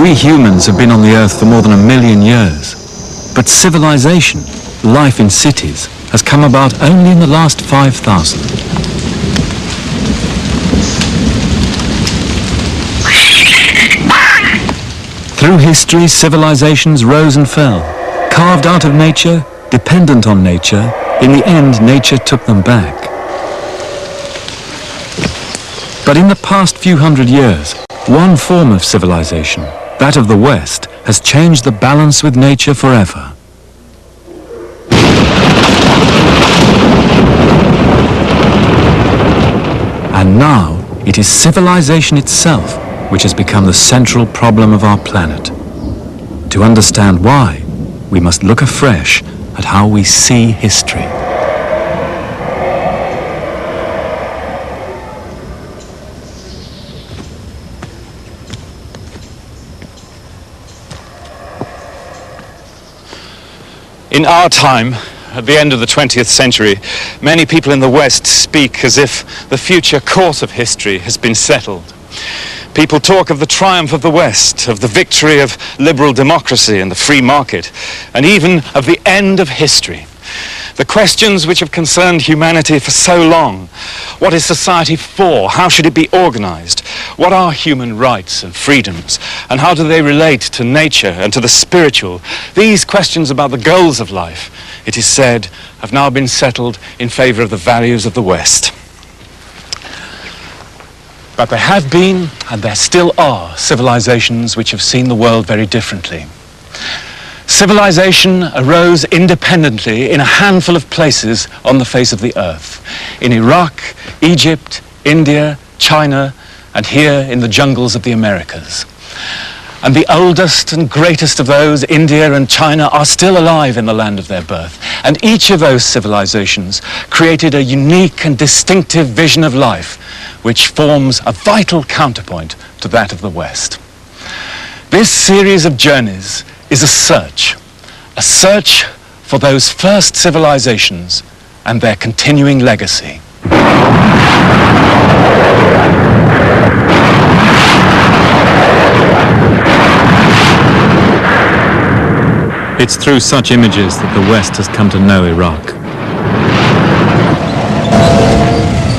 We humans have been on the Earth for more than 1 million years. But civilization, life in cities, has come about only in the last 5,000. Through history, civilizations rose and fell, carved out of nature, dependent on nature. In the end, nature took them back. But in the past few hundred years, one form of civilization, that of the West, has changed the balance with nature forever. And now, it is civilization itself which has become the central problem of our planet. To understand why, we must look afresh at how we see history. In our time, at the end of the 20th century, many people in the West speak as if the future course of history has been settled. People talk of the triumph of the West, of the victory of liberal democracy and the free market, and even of the end of history. The questions which have concerned humanity for so long: what is society for? How should it be organized? What are human rights and freedoms? And how do they relate to nature and to the spiritual? These questions about the goals of life, it is said, have now been settled in favor of the values of the West. But there have been, and there still are, civilizations which have seen the world very differently. Civilization arose independently in a handful of places on the face of the earth. In Iraq, Egypt, India, China, and here in the jungles of the Americas. And the oldest and greatest of those, India and China, are still alive in the land of their birth. And each of those civilizations created a unique and distinctive vision of life, which forms a vital counterpoint to that of the West. This series of journeys is a search for those first civilizations and their continuing legacy. It's through such images that the West has come to know Iraq.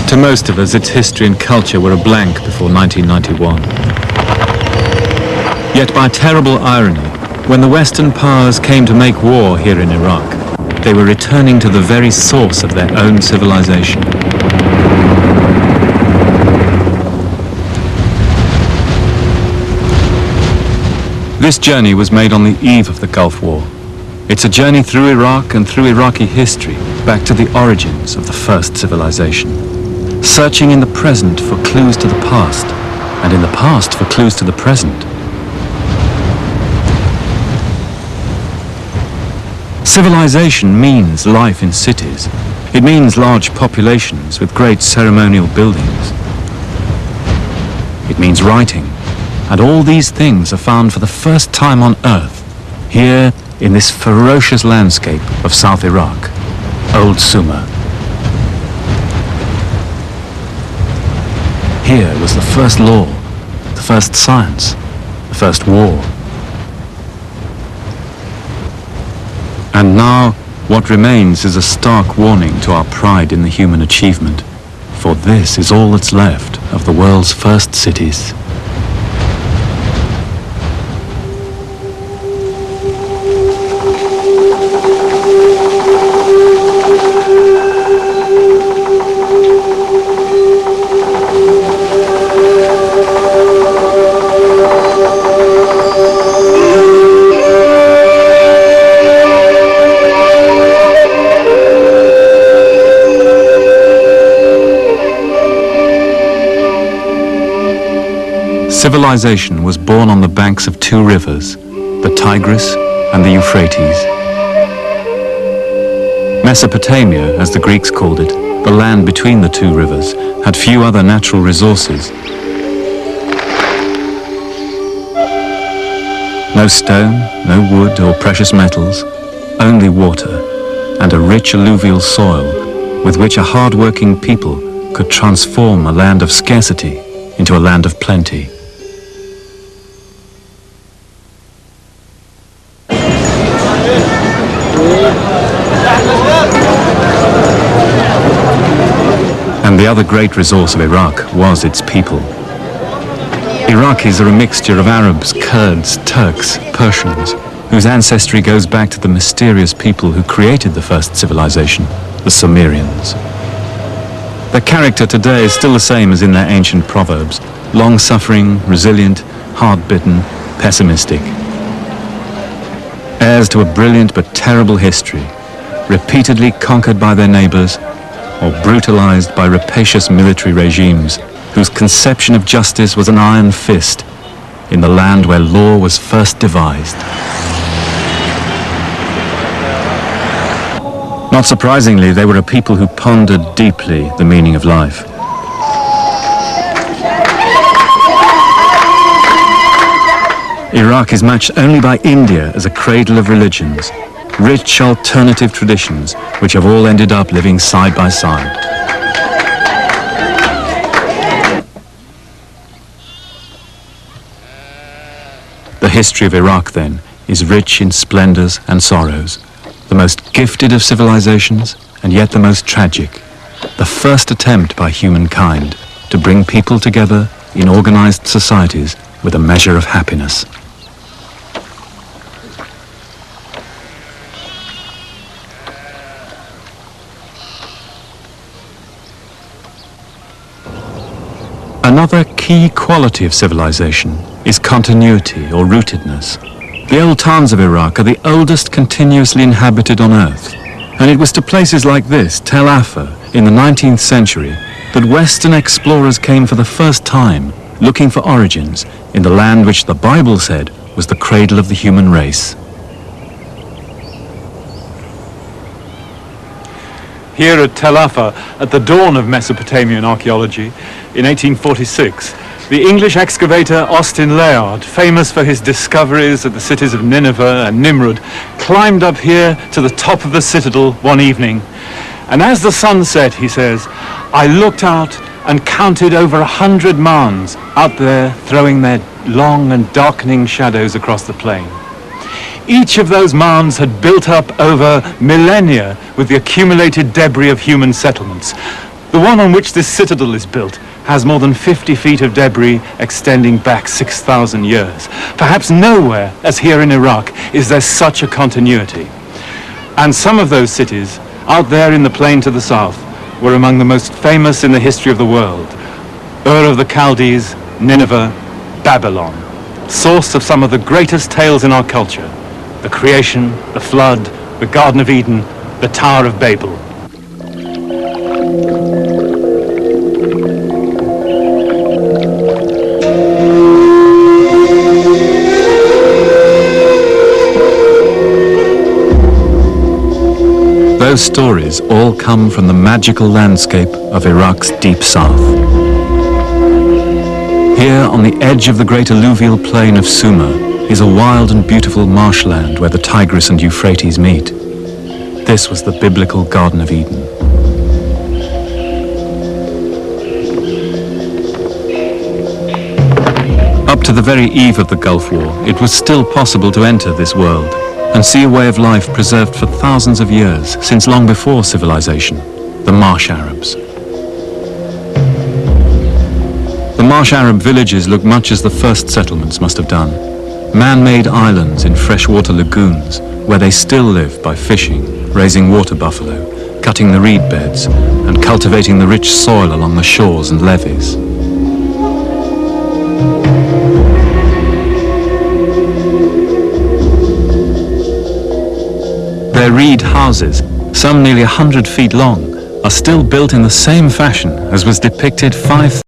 To most of us, its history and culture were a blank before 1991. Yet by terrible irony, when the Western powers came to make war here in Iraq, they were returning to the very source of their own civilization. This journey was made on the eve of the Gulf War. It's a journey through Iraq and through Iraqi history, back to the origins of the first civilization. Searching in the present for clues to the past, and in the past for clues to the present. Civilization means life in cities. It means large populations with great ceremonial buildings. It means writing. And all these things are found for the first time on Earth, here in this ferocious landscape of South Iraq, Old Sumer. Here was the first law, the first science, the first war. And now, what remains is a stark warning to our pride in the human achievement, for this is all that's left of the world's first cities. Civilization was born on the banks of two rivers, the Tigris and the Euphrates. Mesopotamia, as the Greeks called it, the land between the two rivers, had few other natural resources. No stone, no wood or precious metals, only water and a rich alluvial soil with which a hard-working people could transform a land of scarcity into a land of plenty. And the other great resource of Iraq was its people. Iraqis are a mixture of Arabs, Kurds, Turks, Persians, whose ancestry goes back to the mysterious people who created the first civilization, the Sumerians. Their character today is still the same as in their ancient proverbs: long-suffering, resilient, hard-bitten, pessimistic. Heirs to a brilliant but terrible history, repeatedly conquered by their neighbors or brutalized by rapacious military regimes whose conception of justice was an iron fist in the land where law was first devised. Not surprisingly, they were a people who pondered deeply the meaning of life. Iraq is matched only by India as a cradle of religions, rich alternative traditions which have all ended up living side by side. The history of Iraq, then, is rich in splendors and sorrows, the most gifted of civilizations and yet the most tragic, the first attempt by humankind to bring people together in organized societies with a measure of happiness. Another key quality of civilization is continuity or rootedness. The old towns of Iraq are the oldest continuously inhabited on Earth, and it was to places like this, Tel Afar, in the 19th century, that Western explorers came for the first time, looking for origins in the land which the Bible said was the cradle of the human race. Here at Tel Afar, at the dawn of Mesopotamian archaeology, in 1846, the English excavator Austin Layard, famous for his discoveries at the cities of Nineveh and Nimrud, climbed up here to the top of the citadel one evening. And as the sun set, he says, I looked out and counted over 100 mounds out there throwing their long and darkening shadows across the plain. Each of those mounds had built up over millennia with the accumulated debris of human settlements. The one on which this citadel is built has more than 50 feet of debris extending back 6,000 years. Perhaps nowhere, as here in Iraq, is there such a continuity. And some of those cities, out there in the plain to the south, were among the most famous in the history of the world. Ur of the Chaldees, Nineveh, Babylon, source of some of the greatest tales in our culture: the creation, the flood, the Garden of Eden, the Tower of Babel. Those stories all come from the magical landscape of Iraq's deep south. Here, on the edge of the great alluvial plain of Sumer, is a wild and beautiful marshland where the Tigris and Euphrates meet. This was the biblical Garden of Eden. Up to the very eve of the Gulf War, it was still possible to enter this world and see a way of life preserved for thousands of years, since long before civilization, the Marsh Arabs. The Marsh Arab villages look much as the first settlements must have done. Man-made islands in freshwater lagoons where they still live by fishing, raising water buffalo, cutting the reed beds, and cultivating the rich soil along the shores and levees. Their reed houses, some nearly 100 feet long, are still built in the same fashion as was depicted 5,000